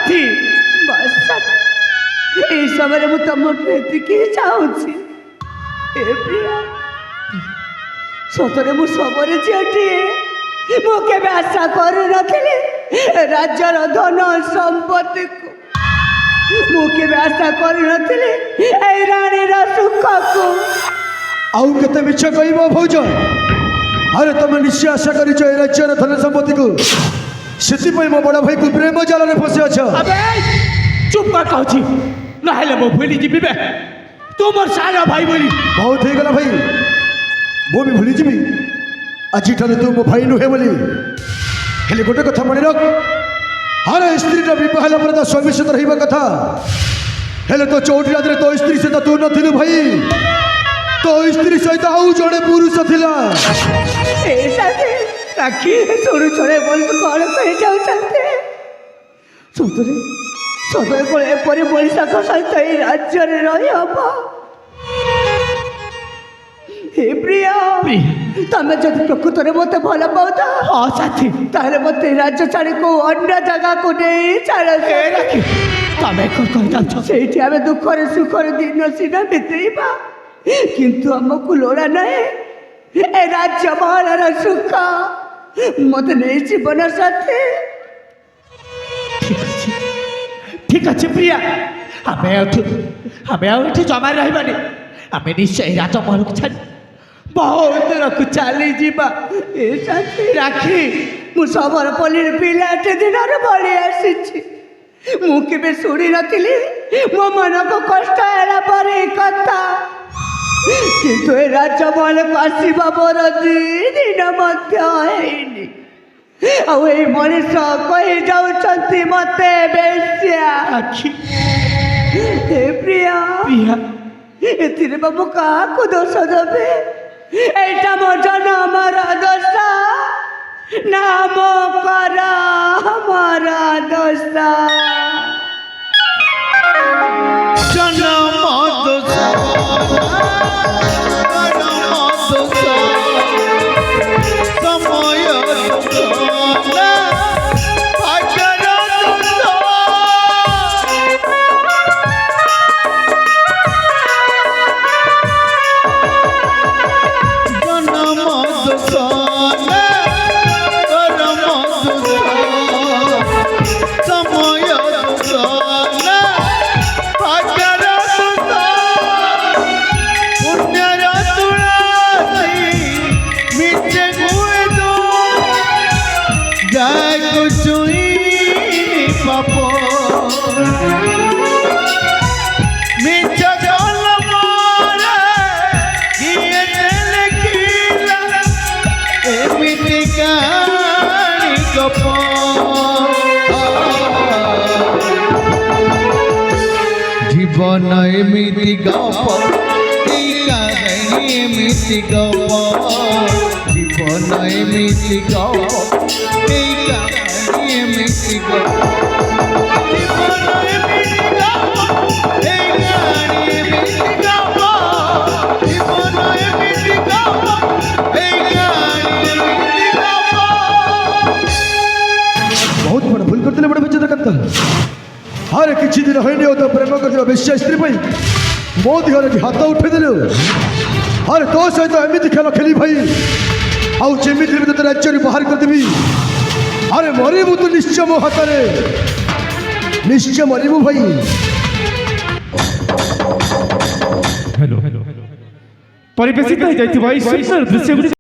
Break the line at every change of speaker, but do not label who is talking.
ସାଥୀ
এই সমୟରେ ମୁଁ ତମଠୁ ଏତିକି ଚାହୁଁଛି ଏ ପ୍ରିୟା ସତରେ ମୁଁ ସବୁରେ ଝିଅଟିଏ ମୁଁ କେବେ ଆଶା କରୁନଥିଲି ରାଜ୍ୟର ଧନ ସମ୍ପତ୍ତିକୁ ମୁଁ କେବେ ଆଶା କରୁନଥିଲି ଏଇ ରାଣୀର ସୁଖକୁ
ଆଉ କେତେ ମିଛ କହିବ ଭୌଜ ଆରେ ତମେ ନିଶ୍ଚୟ ଆଶା କରିଛ ଏ ରାଜ୍ୟର ଧନ ସମ୍ପତ୍ତିକୁ ସେଥିପାଇଁ ମୋ ବଡ଼ ଭାଇକୁ ପ୍ରେମ ଜାଲରେ ଫସି ଅଛ
ଚୁପ୍ କର କହୁଛି ନହେଲେ ମୁଁ ଭୁଲି ଯିବି ବେ ତୁମର ସାନ ଭାଇ ବୋଲି
ବହୁତ ହେଇଗଲା ଭାଇ ମୁଁ ବି ଭୁଲିଯିବି ଆଜିଠାରୁ ତୁ ମୋ ଭାଇ ନୁହେଁ ବୋଲି ହେଲେ ଗୋଟେ କଥା ମନେ ରଖ ଆରେ ସ୍ତ୍ରୀଟା ବିବାହ ହେଲା ପରେ ତା ସ୍ୱାମୀ ସହିତ ରହିବା କଥା ହେଲେ ତୋ ଚଉଠି ରାତିରେ ତୋ ସ୍ତ୍ରୀ ସହିତ ତୁ ନଥିଲୁ ଭାଇ ତୋ ସ୍ତ୍ରୀ ସହିତ ଆଉ ଜଣେ ପୁରୁଷ ଥିଲା
ରାକ୍ଷୀ ଶୁଣୁ ଶୁଣେ ବୋଲି କ'ଣ କହିଯାଉଛନ୍ତି ସତରେ ସତରେ କ'ଣ ଏପରି ମଣିଷଙ୍କ ସହିତ ଏଇ ରାଜ୍ୟରେ ରହିହବ ହେ ପ୍ରିୟା ତମେ ଯଦି ପ୍ରକୃତରେ ମୋତେ ଭଲ ପାଉଛ
ହଁ ସାଥୀ
ତାହେଲେ ମୋତେ ରାଜ୍ୟ ଛାଡ଼ି କେଉଁ ଅନ୍ୟ ଜାଗାକୁ ନେଇ ଚାଲ
ରାକ୍ଷୀ ତମେ କ'ଣ କହିଯାଉଛ
ସେଇଠି ଆମେ ଦୁଃଖରେ ସୁଖରେ ଦିନ ସିନା ବିତେଇବା କିନ୍ତୁ ଆମକୁ ଲୋଡ଼ା ନାହିଁ ଏ ରାଜ୍ୟ ମହଲର ସୁଖ ମୋତେ ନେଇ ଜୀବନ ସାଥୀ
ঠিক আছে প্রিয়া ଆମେ ଆଉ ଏଠି ଜମା ରହିବାନି ଆମେ ନିଶ୍ଚୟ ରାଜମହଲକୁ ଛାଡ଼ି ବହୁତ ଦୂରକୁ ଚାଲିଯିବା
ଏ ସାଥୀ
ରାକ୍ଷୀ
ମୁଁ ସମରପଲ୍ଲୀର ପିଲାଟି ଦିନରୁ ବଢ଼ି ଆସିଛି ମୁଁ କେବେ ଶୁଣିନଥିଲି ମୋ ମନକୁ କଷ୍ଟ ହେଲା ପରେ ଏ କଥା କିନ୍ତୁ ଏ ରାଜମହଲକୁ ଆସିବା ମୋର 2 ଦିନ ମଧ୍ୟ ହେଇନି ଆଉ ଏଇ ମଣିଷ କହିଯାଉଛନ୍ତି ମୋତେ ବେଶ୍ୟା
ରାକ୍ଷୀ
ହେ ପ୍ରିୟା ଏଥିରେ ବା ମୁଁ କାହାକୁ ଦୋଷ ଦେବି ଏଇଟା ମୋ ଜନ୍ମର ଦୋଷ ନା ମୋ କରମର ଦୋଷ
ଜନ୍ମ ଦୋଷ ସମୟ জীবন এমিতি গপ এই কাহিনী এমিতি গপ জীবন এমিতি গপ এই কাহিনী এমিতি গপ জীবন এমিতি গপ এই কাহিনী এমিতি গপ জীবন এমিতি গপ এই কাহিনী এমিতি গপ
ବହୁତ ବଡ଼ ଭୁଲ କରିଥିଲେ ବଡ଼ ବିଚ୍ଛେଦ କରିଥା ଆରେ କିଛି ଦିନ ହଇନି ଆଉ ତ ପ୍ରେମ କରିଥିବା ବେଶ୍ୟା ସ୍ତ୍ରୀ ପାଇଁ ମୋ ଦେହରେ ହାତ ଉଠେଇଦେଲୁ ଆରେ ତୋ ସହିତ ଏମିତି ଖେଳ ଖେଳି ଭାଇ ଆଉ ଯେମିତି ବି ତୋତେ ରାଜ୍ୟରୁ ବାହାର କରିଦେବି ଆରେ ମରିବୁ ତୁ ନିଶ୍ଚୟ ମୋ ହାତରେ ନିଶ୍ଚୟ ମରିବୁ ଭାଇ
ପରିବେଶିତ ହୋଇଯାଇଥିବା ଏହି ସୁନ୍ଦର ଦୃଶ୍ୟଗୁଡ଼ିକ